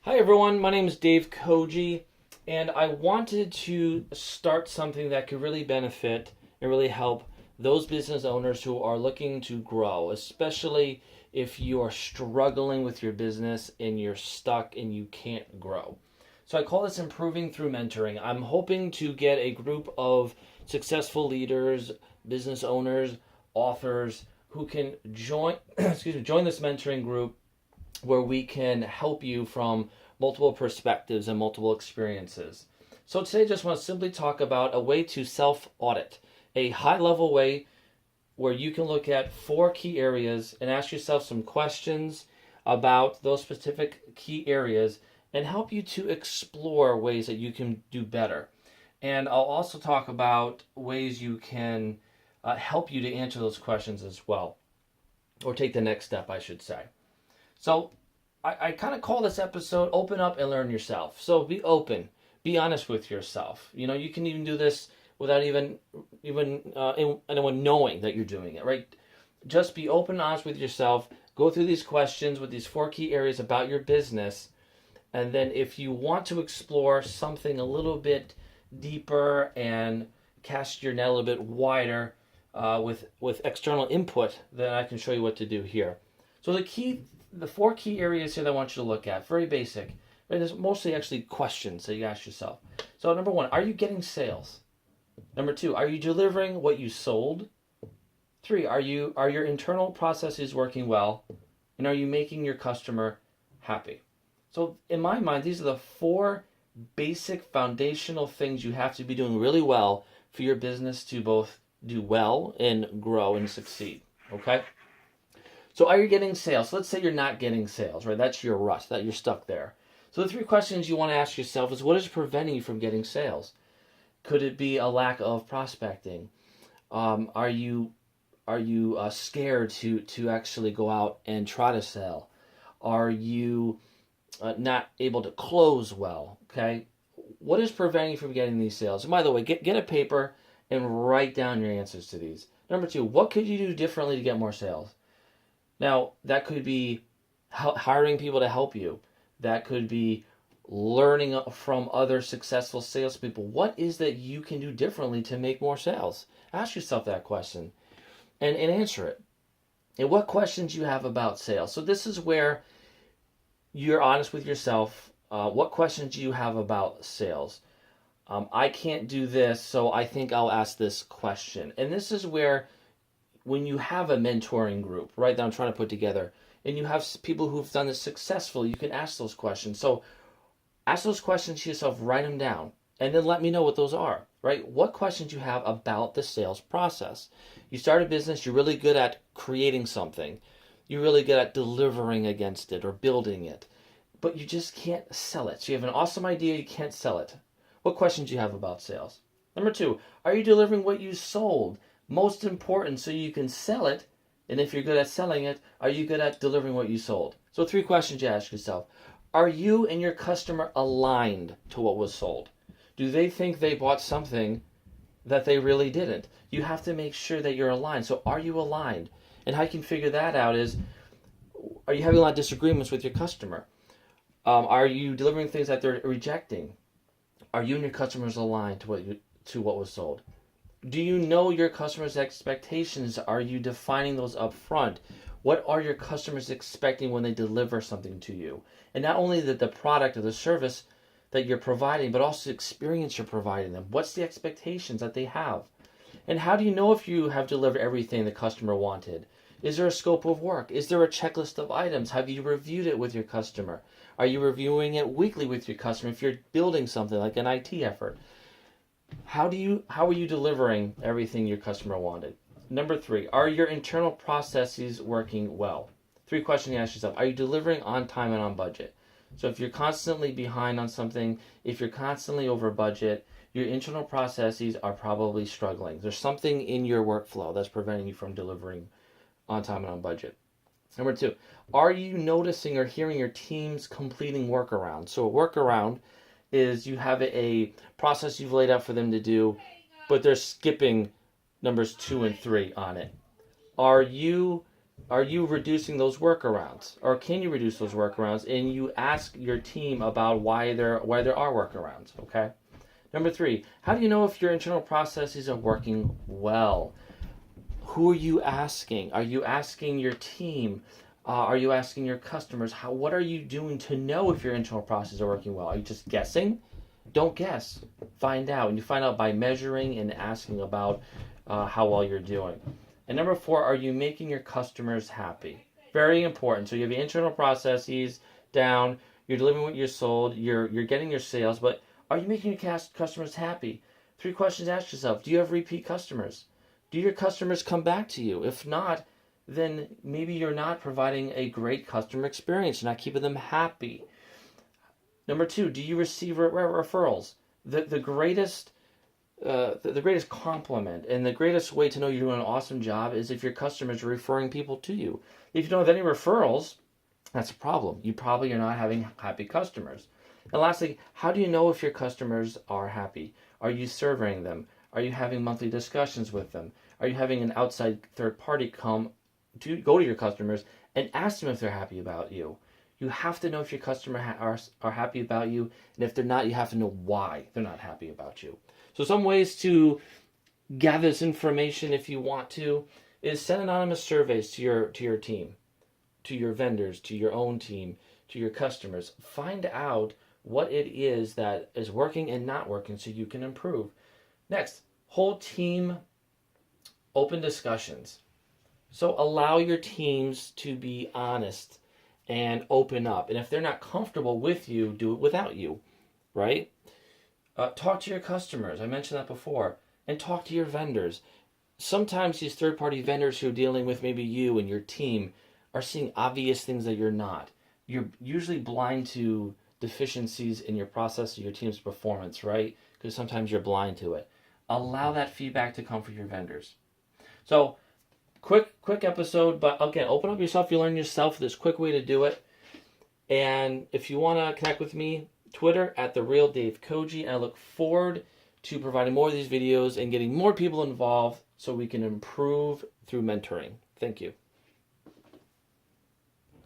Hi everyone, my name is Dave Koji, and I wanted to start something that could really benefit and really help those business owners who are looking to grow, especially if you are struggling with your business and you're stuck and you can't grow. So I call this improving through mentoring. I'm hoping to get a group of successful leaders, business owners, authors who can join join this mentoring group where we can help you from multiple perspectives and multiple experiences. So today I just want to simply talk about a way to self-audit, a high-level way where you can look at four key areas and ask yourself some questions about those specific key areas and help you to explore ways that you can do better. And I'll also talk about ways you can help you to answer those questions as well, or take the next step, I should say. So I kind of call this episode Open Up and Learn Yourself. So be open, be honest with yourself. You can even do this without even anyone knowing that you're doing it, right? Just be open and honest with yourself. Go through these questions with these four key areas about your business. And then if you want to explore something a little bit deeper and cast your net a little bit wider with external input, then I can show you what to do here. So the four key areas here that I want you to look at, very basic. Right? There's mostly actually questions that you ask yourself. So number one, are you getting sales? Number two, are you delivering what you sold? Three, are your internal processes working well? And are you making your customer happy? So in my mind, these are the four basic foundational things you have to be doing really well for your business to both do well and grow and succeed. Okay? So are you getting sales? So let's say you're not getting sales, right? That's your rut, that you're stuck there. So the three questions you want to ask yourself is, what is preventing you from getting sales? Could it be a lack of prospecting? Are you scared to actually go out and try to sell? Are you not able to close well? Okay, what is preventing you from getting these sales? And by the way, get a paper and write down your answers to these. Number two, what could you do differently to get more sales? Now, that could be hiring people to help you. That could be learning from other successful salespeople. What is that you can do differently to make more sales? Ask yourself that question and answer it. And what questions you have about sales. So this is where you're honest with yourself. What questions do you have about sales? I can't do this, so I think I'll ask this question. And this is where, when you have a mentoring group, right, that I'm trying to put together, and you have people who've done this successfully, you can ask those questions. So ask those questions to yourself, write them down, and then let me know what those are, right? What questions you have about the sales process. You start a business, you're really good at creating something. You're really good at delivering against it or building it, but you just can't sell it. So you have an awesome idea, you can't sell it. What questions do you have about sales? Number two, are you delivering what you sold? Most important, so you can sell it. And if you're good at selling it, are you good at delivering what you sold? So three questions you ask yourself. Are you and your customer aligned to what was sold? Do they think they bought something that they really didn't? You have to make sure that you're aligned. So are you aligned? And how you can figure that out is, are you having a lot of disagreements with your customer? Are you delivering things that they're rejecting? Are you and your customers aligned to what was sold? Do you know your customers' expectations? Are you defining those up front? What are your customers expecting when they deliver something to you? And not only the product or the service that you're providing, but also the experience you're providing them. What's the expectations that they have? And how do you know if you have delivered everything the customer wanted? Is there a scope of work? Is there a checklist of items? Have you reviewed it with your customer? Are you reviewing it weekly with your customer if you're building something like an IT effort? How are you delivering everything your customer wanted? Number three, are your internal processes working well? Three questions you ask yourself. Are you delivering on time and on budget? So if you're constantly behind on something, if you're constantly over budget, your internal processes are probably struggling. There's something in your workflow that's preventing you from delivering on time and on budget. Number two, are you noticing or hearing your teams completing workarounds? So a workaround is you have a process you've laid out for them to do, but they're skipping numbers 2 and 3 on it. Are you Are you reducing those workarounds, or can you reduce those workarounds? And you ask your team about why there are workarounds. Okay. Number 3, how do you know if your internal processes are working well? Who are you asking? Are you asking your team? Are you asking your customers? What are you doing to know if your internal processes are working well? Are you just guessing? Don't guess. Find out. And you find out by measuring and asking about how well you're doing. And number 4, are you making your customers happy? Very important. So you have your internal processes down. You're delivering what you sold. You're getting your sales, but are you making your customers happy? 3 questions to ask yourself. Do you have repeat customers? Do your customers come back to you? If not, then maybe you're not providing a great customer experience. You're not keeping them happy. Number 2, do you receive referrals? The greatest compliment and the greatest way to know you're doing an awesome job is if your customers are referring people to you. If you don't have any referrals, that's a problem. You probably are not having happy customers. And lastly, how do you know if your customers are happy? Are you surveying them? Are you having monthly discussions with them? Are you having an outside third party go to your customers and ask them if they're happy about you? You have to know if your customers are happy about you, and if they're not, you have to know why they're not happy about you. So some ways to gather this information, if you want to, is send anonymous surveys to your team, to your vendors, to your own team, to your customers. Find out what it is that is working and not working so you can improve. Next, hold team open discussions. So allow your teams to be honest and open up. And if they're not comfortable with you, do it without you, right? Talk to your customers. I mentioned that before. And talk to your vendors. Sometimes these third-party vendors who are dealing with maybe you and your team are seeing obvious things that you're not. You're usually blind to deficiencies in your process or your team's performance, right? Because sometimes you're blind to it. Allow that feedback to come from your vendors. So, quick episode, but again, open up yourself. You learn yourself this quick way to do it. And if you want to connect with me, Twitter at @TheRealDaveKoji. And I look forward to providing more of these videos and getting more people involved so we can improve through mentoring. Thank you.